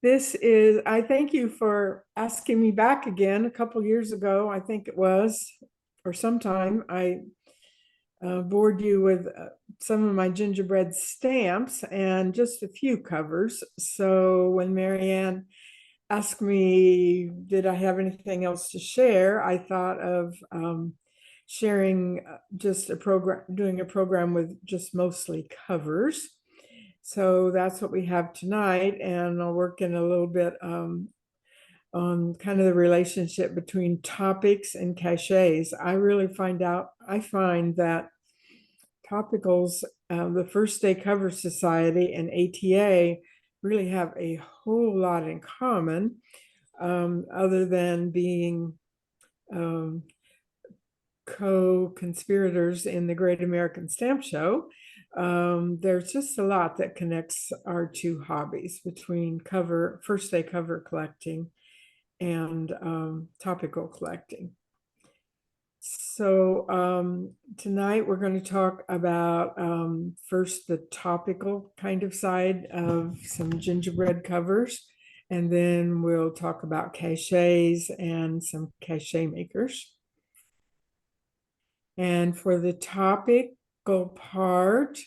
I thank you for asking me back again. A couple years ago, I think it was, or sometime, I bored you with some of my gingerbread stamps and just a few covers. So when Marianne asked me, did I have anything else to share, I thought of sharing just a program, doing a program with just mostly covers. So that's what we have tonight, and I'll work in a little bit on kind of the relationship between topics and cachets. I find that Topicals, the First Day Cover Society and ATA really have a whole lot in common, other than being um, co-conspirators in the Great American Stamp Show. There's just a lot that connects our two hobbies between first day cover collecting and topical collecting. So tonight we're going to talk about first the topical kind of side of some gingerbread covers, and then we'll talk about cachets and some cachet makers. And for the topical part,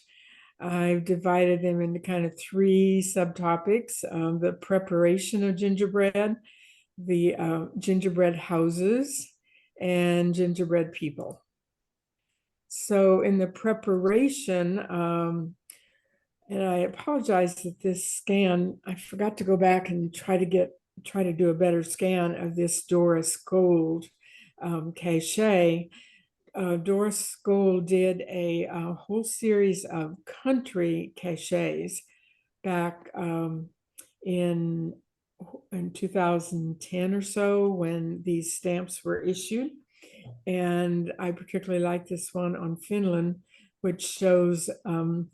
I've divided them into kind of three subtopics: the preparation of gingerbread, the gingerbread houses, and gingerbread people. So in the preparation, and I apologize that this scan, I forgot to go back and try to do a better scan of this Doris Gold cachet. Doris Gold did a whole series of country cachets back in 2010 or so when these stamps were issued. And I particularly like this one on Finland, which shows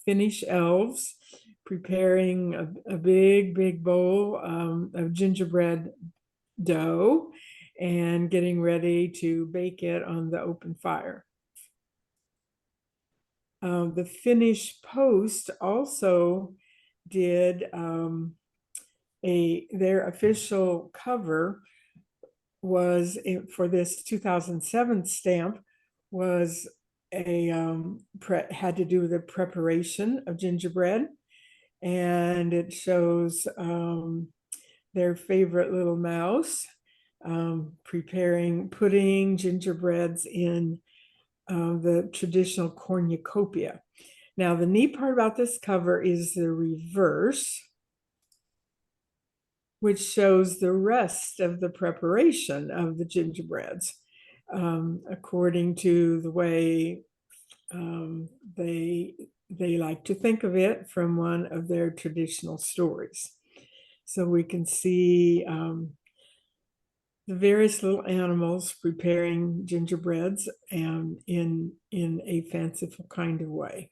Finnish elves preparing a big bowl of gingerbread dough and getting ready to bake it on the open fire. The Finnish Post also did their official cover was for this 2007 stamp was had to do with the preparation of gingerbread, and it shows their favorite little mouse putting gingerbreads in the traditional cornucopia. Now, the neat part about this cover is the reverse, which shows the rest of the preparation of the gingerbreads, according to the way they like to think of it from one of their traditional stories. So we can see the various little animals preparing gingerbreads and in a fanciful kind of way.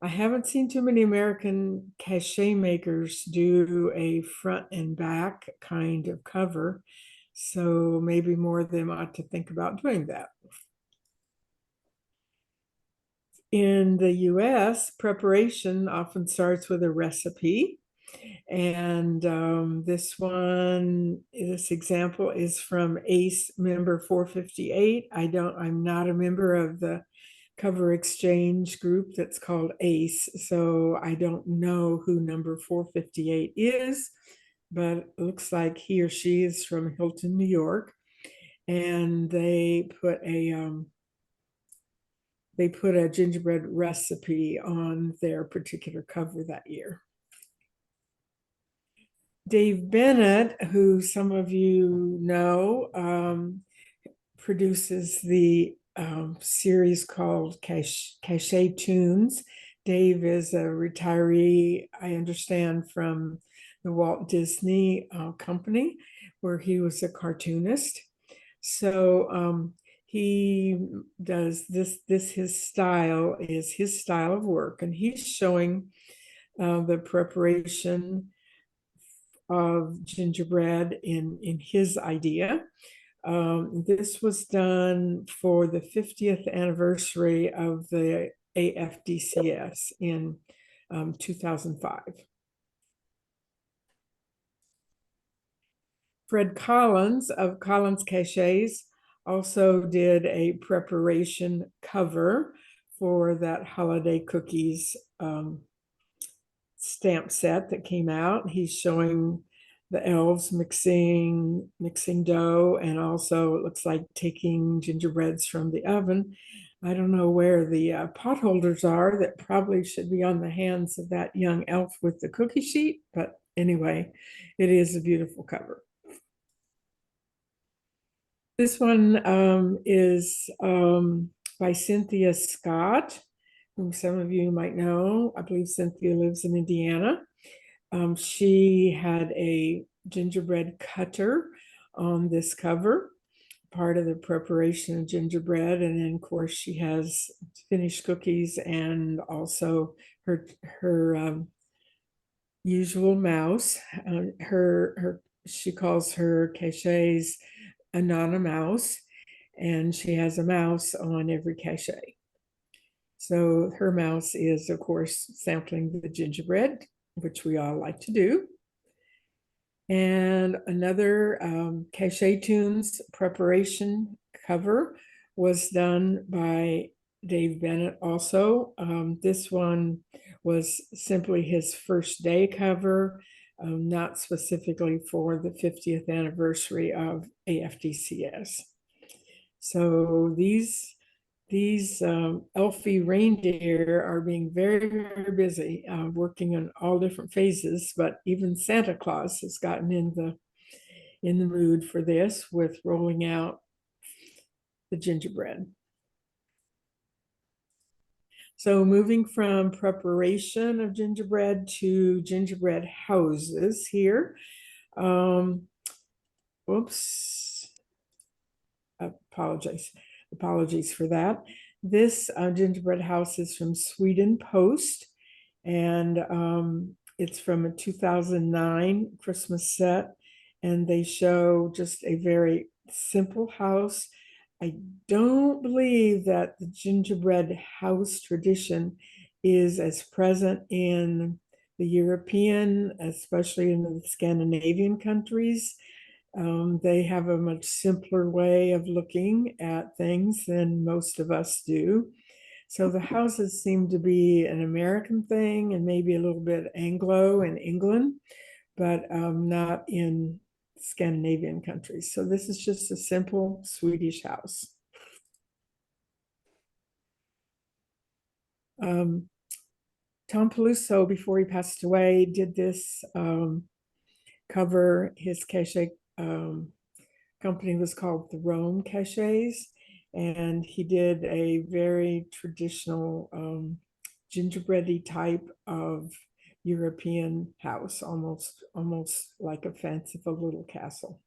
I haven't seen too many American cachet makers do a front and back kind of cover, so maybe more of them ought to think about doing that. In the US, preparation often starts with a recipe. And this example is from ACE member 458. I'm not a member of the cover exchange group that's called ACE, so I don't know who number 458 is, but it looks like he or she is from Hilton, New York, and they put a gingerbread recipe on their particular cover that year. Dave Bennett, who some of you know, produces the series called Cachet Tunes. Dave is a retiree, I understand, from the Walt Disney Company, where he was a cartoonist. So he does this, his style is his style of work, and he's showing the preparation of gingerbread in his idea. This was done for the 50th anniversary of the AFDCS in 2005. Fred Collins of Collins Cachets also did a preparation cover for that holiday cookies stamp set that came out. He's showing the elves mixing dough, and also it looks like taking gingerbreads from the oven. I don't know where the pot holders are. That probably should be on the hands of that young elf with the cookie sheet. But anyway, it is a beautiful cover. This one is by Cynthia Scott, whom some of you might know. I believe Cynthia lives in Indiana. She had a gingerbread cutter on this cover, part of the preparation of gingerbread. And then, of course, she has finished cookies and also her usual mouse. She calls her cachets Anana mouse, and she has a mouse on every cachet. So her mouse is, of course, sampling the gingerbread, which we all like to do. And another Cachet Tunes preparation cover was done by Dave Bennett also. This one was simply his first day cover, not specifically for the 50th anniversary of AFDCS. So these elfie reindeer are being very, very busy working on all different phases, but even Santa Claus has gotten in the mood for this with rolling out the gingerbread. So moving from preparation of gingerbread to gingerbread houses here. Whoops, apologies for that. This gingerbread house is from Sweden Post, and it's from a 2009 Christmas set, and they show just a very simple house. I don't believe that the gingerbread house tradition is as present in the European, especially in the Scandinavian countries. They have a much simpler way of looking at things than most of us do. So the houses seem to be an American thing and maybe a little bit Anglo in England, but not in Scandinavian countries. So this is just a simple Swedish house. Tom Peluso, before he passed away, did this cover. His cachet company was called the Rome Cachets, and he did a very traditional gingerbready type of European house, almost like a fanciful little castle.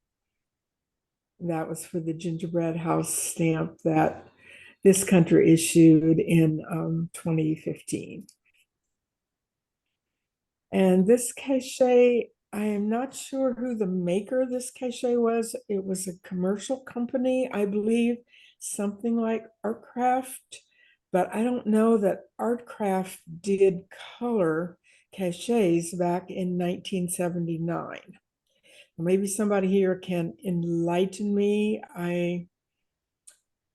That was for the gingerbread house stamp that this country issued in 2015. And this cachet, I am not sure who the maker of this cachet was. It was a commercial company, I believe, something like Artcraft, but I don't know that Artcraft did color cachets back in 1979. Maybe somebody here can enlighten me. I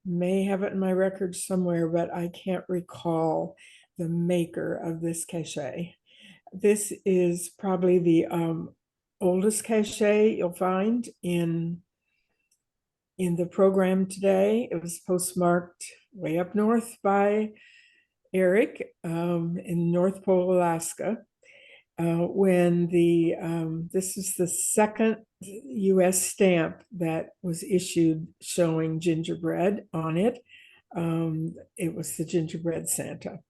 may have it in my records somewhere, but I can't recall the maker of this cachet. This is probably the oldest cachet you'll find in the program today. It was postmarked way up north by Eric in North Pole, Alaska. When this is the second US stamp that was issued showing gingerbread on it. It was the Gingerbread Santa.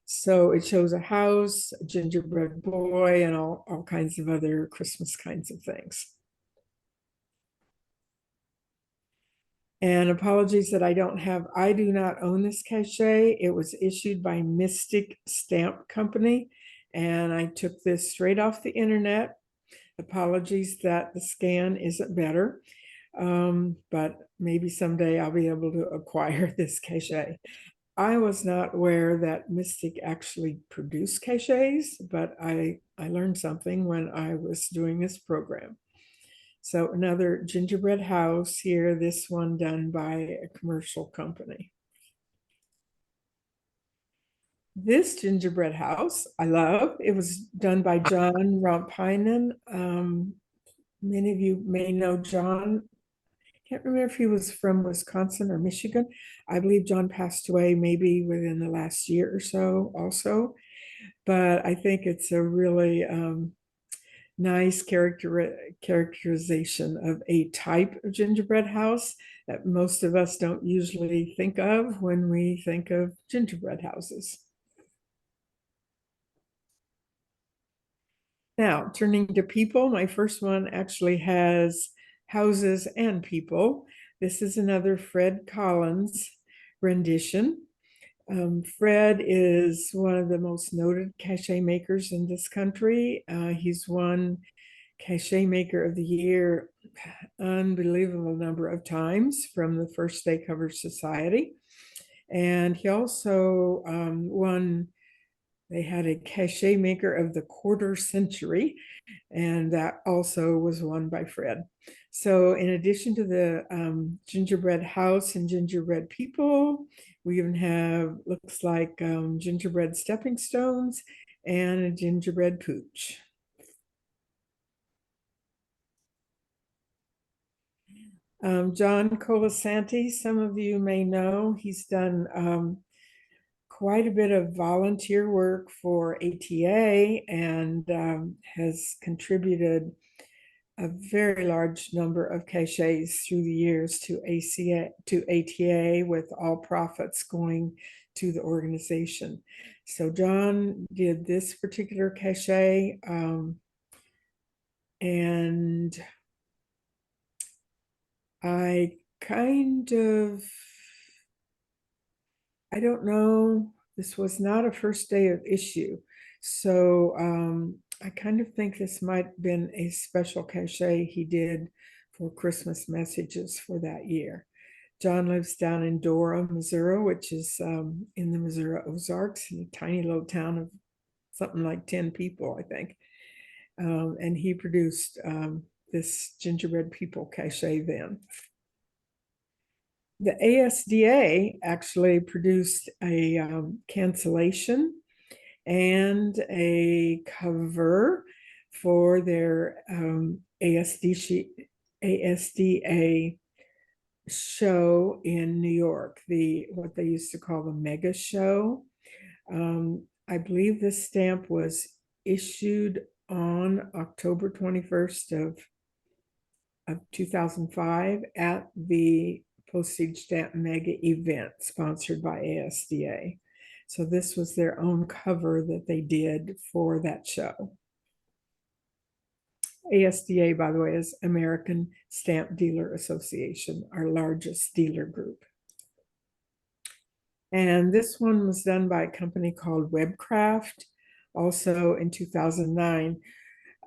So it shows a house, a gingerbread boy, and all kinds of other Christmas kinds of things. And apologies that I do not own this cachet. It was issued by Mystic Stamp Company, and I took this straight off the internet. Apologies that the scan isn't better, but maybe someday I'll be able to acquire this cachet. I was not aware that Mystic actually produced cachets, but I learned something when I was doing this program. So another gingerbread house here, this one done by a commercial company. This gingerbread house I love. It was done by John Rompinen. Many of you may know John. Can't remember if he was from Wisconsin or Michigan. I believe John passed away maybe within the last year or so also. But I think it's a really nice characterization of a type of gingerbread house that most of us don't usually think of when we think of gingerbread houses. Now, turning to people, my first one actually has houses and people. This is another Fred Collins rendition. Fred is one of the most noted cachet makers in this country. He's won Cachet Maker of the Year unbelievable number of times from the First Day Cover Society. And he also won, they had a Cachet Maker of the Quarter Century, and that also was won by Fred. So in addition to the gingerbread house and gingerbread people, we even have, looks like gingerbread stepping stones and a gingerbread pooch. John Colasanti, some of you may know, he's done quite a bit of volunteer work for ATA and has contributed a very large number of cachets through the years to ATA, with all profits going to the organization. So John did this particular cachet, and I don't know, this was not a first day of issue. So I kind of think this might have been a special cachet he did for Christmas messages for that year. John lives down in Dora, Missouri, which is in the Missouri Ozarks, in a tiny little town of something like 10 people, I think. And he produced this gingerbread people cachet then. The ASDA actually produced a cancellation and a cover for their ASDA show in New York, what they used to call the mega show. I believe this stamp was issued on October 21st of 2005 at the postage stamp mega event sponsored by ASDA. So this was their own cover that they did for that show. ASDA, by the way, is American Stamp Dealer Association, our largest dealer group. And this one was done by a company called Webcraft, also in 2009.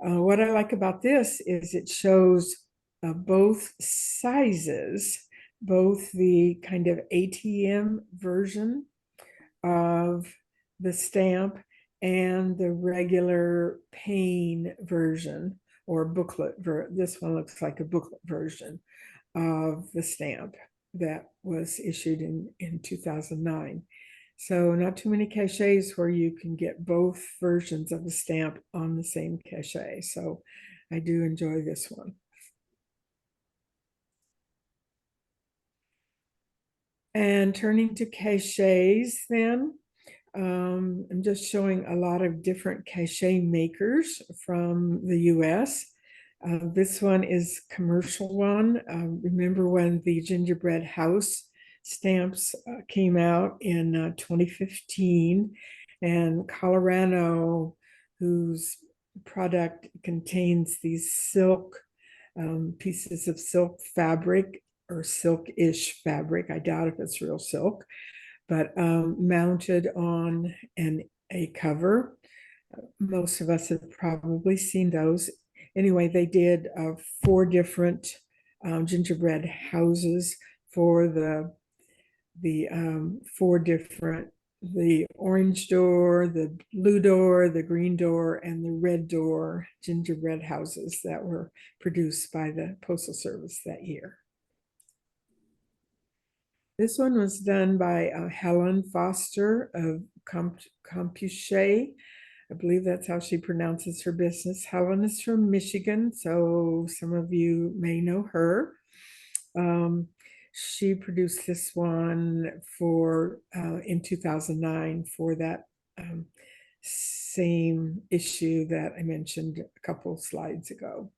What I like about this is it shows both sizes, both the kind of ATM version of the stamp and the regular pane version or booklet. This one looks like a booklet version of the stamp that was issued in 2009. So not too many cachets where you can get both versions of the stamp on the same cachet. So I do enjoy this one. And turning to cachets then, I'm just showing a lot of different cachet makers from the US. This one is commercial one. Remember when the gingerbread house stamps came out in 2015, and Colorado, whose product contains these silk pieces of silk fabric or silk-ish fabric. I doubt if it's real silk, but mounted on a cover. Most of us have probably seen those. Anyway, they did 4 different gingerbread houses for the 4 different the orange door, the blue door, the green door, and the red door gingerbread houses that were produced by the Postal Service that year. This one was done by Helen Foster of Compuche. I believe that's how she pronounces her business. Helen is from Michigan, so some of you may know her. She produced this one for in 2009 for that same issue that I mentioned a couple slides ago.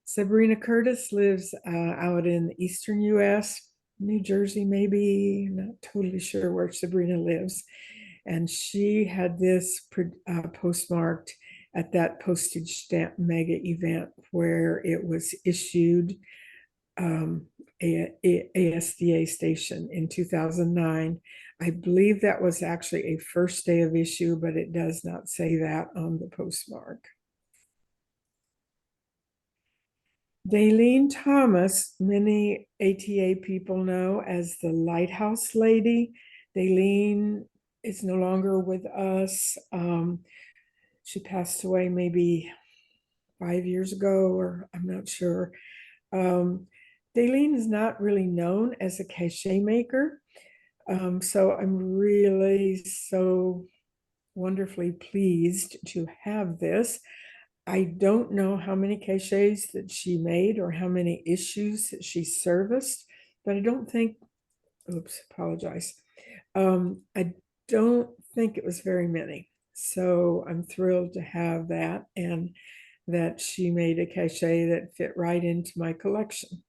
Sabrina Curtis lives out in the eastern US, New Jersey, maybe. I'm not totally sure where Sabrina lives. And she had this postmarked at that postage stamp mega event where it was issued ASDA station in 2009. I believe that was actually a first day of issue, but it does not say that on the postmark. Daleen Thomas, many ATA people know as the Lighthouse Lady. Daleen is no longer with us. She passed away maybe 5 years ago, or I'm not sure. Daleen is not really known as a cachet maker. So I'm really so wonderfully pleased to have this. I don't know how many cachets that she made or how many issues that she serviced, but I don't think, oops, apologize. I don't think it was very many. So I'm thrilled to have that and that she made a cachet that fit right into my collection.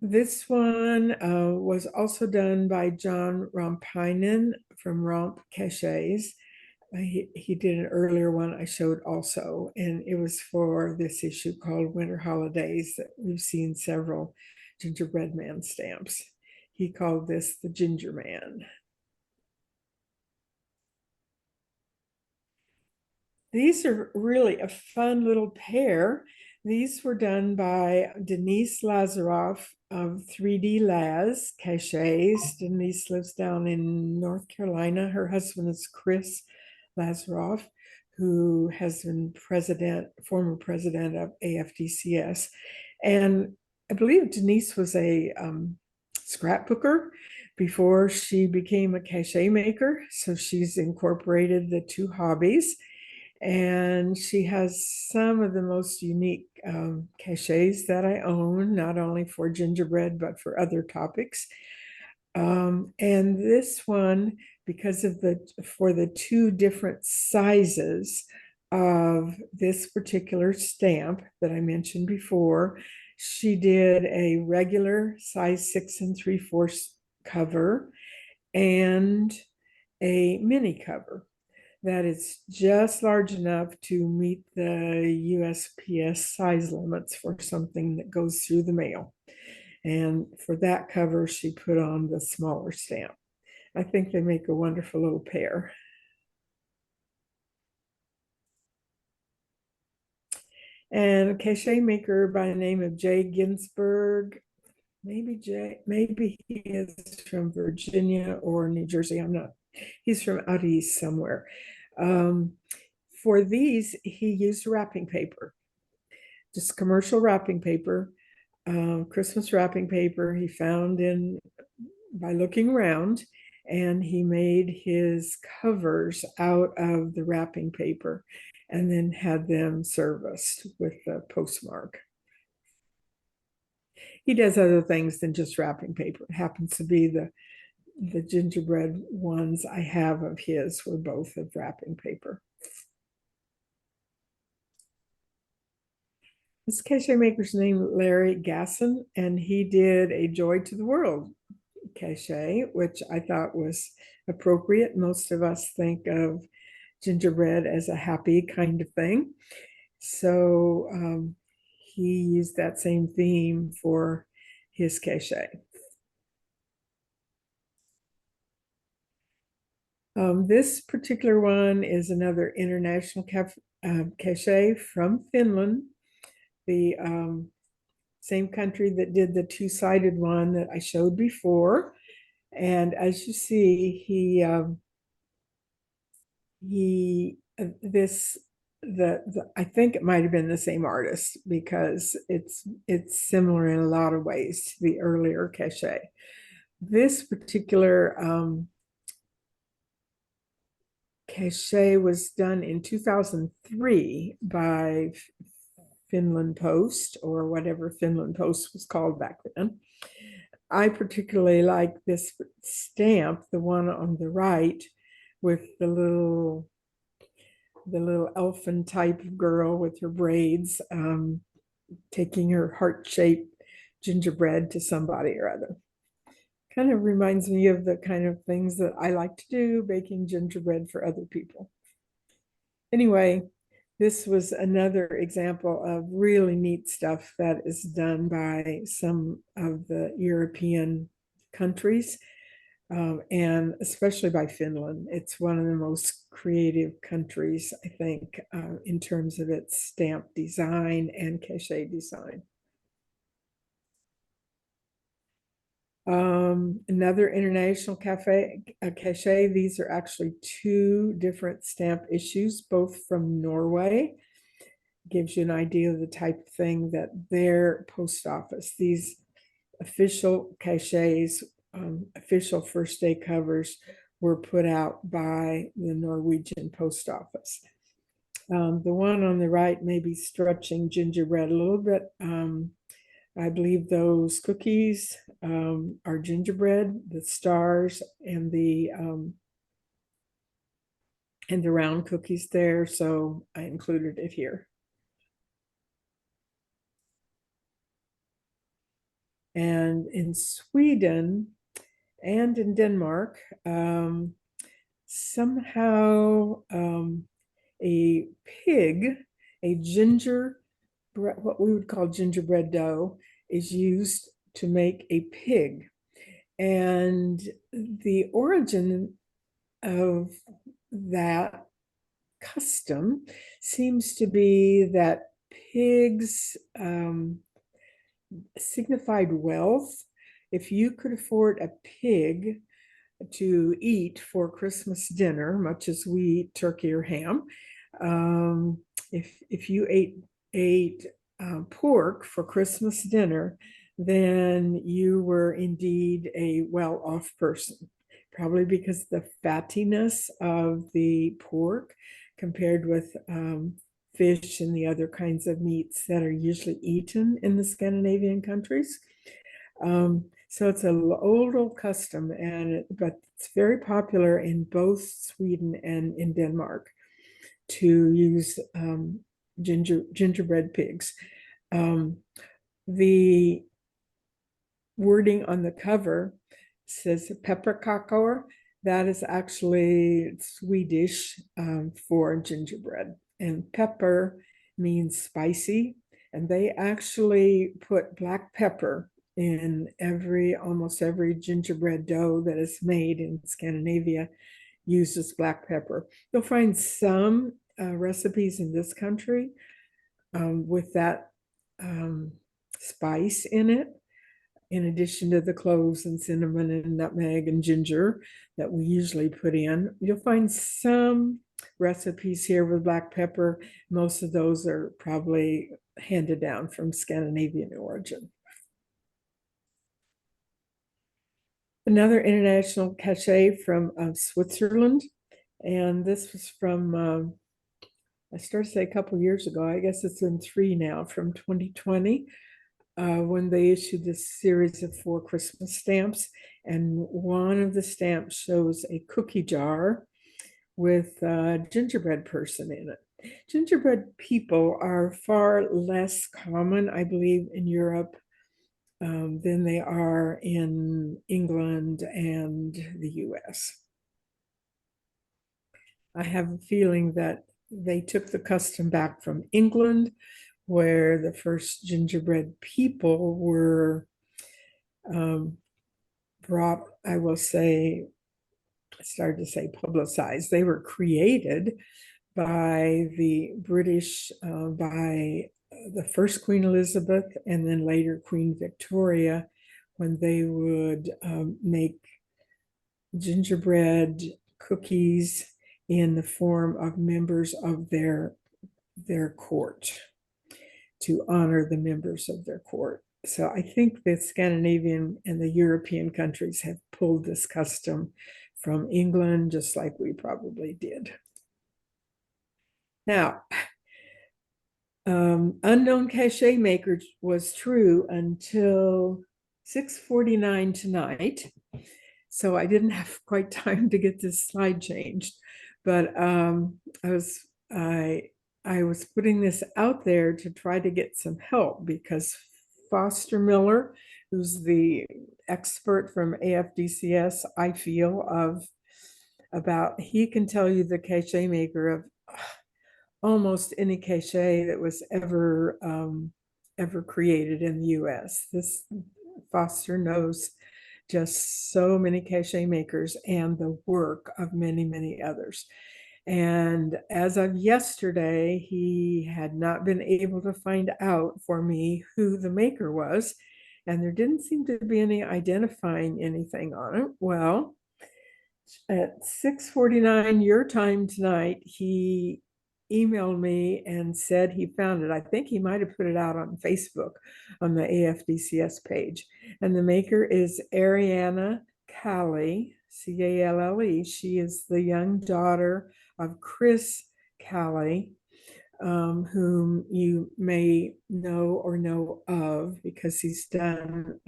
This one was also done by John Rompinen from Romp Cachets. He did an earlier one I showed also, and it was for this issue called Winter Holidays that we've seen several gingerbread man stamps. He called this the Ginger Man. These are really a fun little pair. These were done by Denise Lazaroff of 3D Laz Cachets. Denise lives down in North Carolina. Her husband is Chris Lazaroff, who has been former president of AFDCS. And I believe Denise was a scrapbooker before she became a cachet maker. So she's incorporated the two hobbies. And she has some of the most unique cachets that I own, not only for gingerbread, but for other topics. And this one, because of for the two different sizes of this particular stamp that I mentioned before, she did a regular size 6 3/4 cover and a mini cover that is just large enough to meet the USPS size limits for something that goes through the mail. And for that cover, she put on the smaller stamp. I think they make a wonderful little pair. And a cachet maker by the name of Jay Ginsburg. Maybe he is from Virginia or New Jersey. I'm not, he's from out east somewhere. For these, he used wrapping paper, just commercial wrapping paper, Christmas wrapping paper he found by looking around, and he made his covers out of the wrapping paper and then had them serviced with the postmark. He does other things than just wrapping paper. It happens to be the gingerbread ones I have of his were both of wrapping paper. This cachet maker's name Larry Gasson, and he did a Joy to the World cachet, which I thought was appropriate. Most of us think of gingerbread as a happy kind of thing. So he used that same theme for his cachet. This particular one is another international cachet from Finland. The same country that did the two-sided one that I showed before. And as you see, this I think it might have been the same artist because it's similar in a lot of ways to the earlier cachet. This particular cachet was done in 2003 by Finland Post, or whatever Finland Post was called back then. I particularly like this stamp, the one on the right, with the little elfin type of girl with her braids, taking her heart-shaped gingerbread to somebody or other. Kind of reminds me of the kind of things that I like to do, baking gingerbread for other people. Anyway, this was another example of really neat stuff that is done by some of the European countries, and especially by Finland. It's one of the most creative countries, I think, in terms of its stamp design and cachet design. Another international cachet. These are actually two different stamp issues, both from Norway. Gives you an idea of the type of thing that their post office, these official cachets, official first day covers, were put out by the Norwegian post office. The one on the right may be stretching gingerbread a little bit. I believe those cookies are gingerbread, the stars and the round cookies there, so I included it here. And in Sweden and in Denmark, somehow a pig, a what we would call gingerbread dough, is used to make a pig. And the origin of that custom seems to be that pigs signified wealth. If you could afford a pig to eat for Christmas dinner, much as we eat turkey or ham, if you ate pork for Christmas dinner, then you were indeed a well-off person, probably because of the fattiness of the pork compared with fish and the other kinds of meats that are usually eaten in the Scandinavian countries. So it's an old custom, but it's very popular in both Sweden and in Denmark to use gingerbread pigs. The wording on the cover says pepparkakor. That is actually Swedish for gingerbread, and pepper means spicy, and they actually put black pepper in almost every gingerbread dough that is made in Scandinavia uses black pepper. You'll find some recipes in this country with that spice in it, in addition to the cloves and cinnamon and nutmeg and ginger that we usually put in. You'll find some recipes here with black pepper. Most of those are probably handed down from Scandinavian origin. Another international cachet from Switzerland, and this was from, I started to say a couple years ago, I guess it's in 3 now, from 2020, when they issued this series of 4 Christmas stamps, and one of the stamps shows a cookie jar with a gingerbread person in it. Gingerbread people are far less common, I believe, in Europe than they are in England and the US. I have a feeling that they took the custom back from England, where the first gingerbread people were brought, I will say, I started to say publicized. They were created by the British, by the first Queen Elizabeth and then later Queen Victoria, when they would make gingerbread cookies in the form of members of their court, to honor the members of their court. So I think the Scandinavian and the European countries have pulled this custom from England, just like we probably did. Now, unknown cachet maker was true until 6:49 tonight. So I didn't have quite time to get this slide changed, but I was putting this out there to try to get some help, because Foster Miller, who's the expert from AFDCS, I feel he can tell you the cachet maker of almost any cachet that was ever created in the US. This Foster knows just so many cachet makers and the work of many, many others. And as of yesterday, he had not been able to find out for me who the maker was, and there didn't seem to be any identifying anything on it. Well, at 6:49 your time tonight, he emailed me and said he found it. I think he might have put it out on Facebook on the AFDCS page. And the maker is Ariana Calle, Calle. She is the young daughter of Chris Calle, whom you may know of because he's done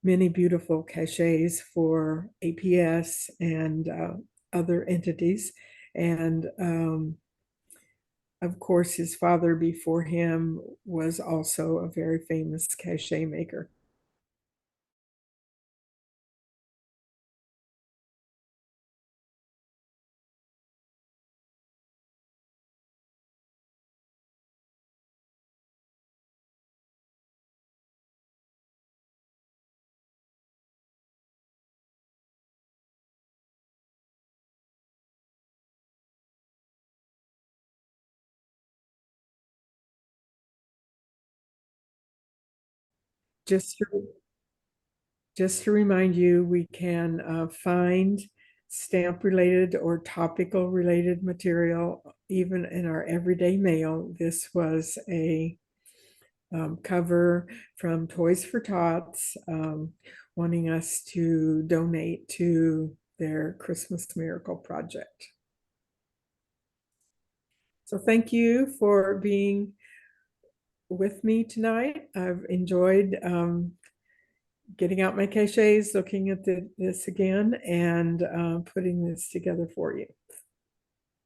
many beautiful cachets for APS and other entities. And of course, his father before him was also a very famous cachet maker. Just to, just to remind you, we can find stamp related or topical related material even in our everyday mail. This was a cover from Toys for Tots, wanting us to donate to their Christmas Miracle Project. So thank you for being with me tonight. I've enjoyed getting out my cachets, looking at this again, and putting this together for you.